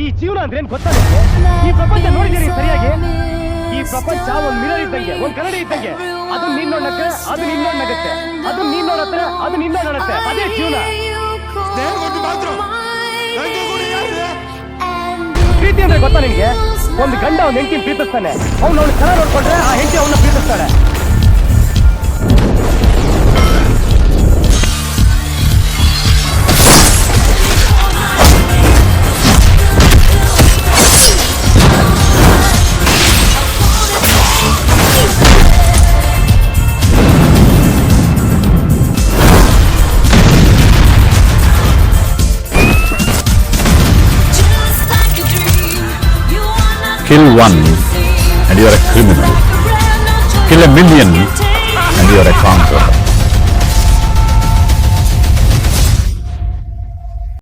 ಈ ಜೀವನ ಅಂದ್ರೆ ಏನ್ ಗೊತ್ತಾ ನಿಮ್ಗೆ? ಈ ಪ್ರಪಂಚ ನೋಡಿದ್ದೀರಿ ಸರಿಯಾಗಿ? ಈ ಪ್ರಪಂಚ ಒಂದ್ ಮಿರರ್ ಇದ್ದಂಗೆ, ಒಂದ್ ಕನ್ನಡಿ ಇದ್ದಂಗೆ. ಅದು ನೀನ್ ನೋಡಕ್ಕೆ, ಅದು ನಿನ್ ನೋಡಕ್ಕೆ, ಅದು ನೀನ್ ನೋಡತ್ತೆ, ಅದು ನಿನ್ನ ನೋಡತ್ತೆ. ಅದೇ ಜೀವನ. ಪ್ರೀತಿ ಅಂದ್ರೆ ಗೊತ್ತಾ ನಿನ್ಗೆ? ಒಂದು ಗಂಡ ಒಂದ್ ಹೆಂಡತಿನ ಪ್ರೀತಿಸ್ತಾನೆ, ಅವ್ನು ಚೆನ್ನಾಗಿ ನೋಡ್ಕೊಂಡ್ರೆ ಆ ಹೆಂಡತಿ ಅವನ್ನ ಪ್ರೀತಿಸ್ತಾಳೆ. Kill one and you are a criminal. Kill a million and you are a conqueror.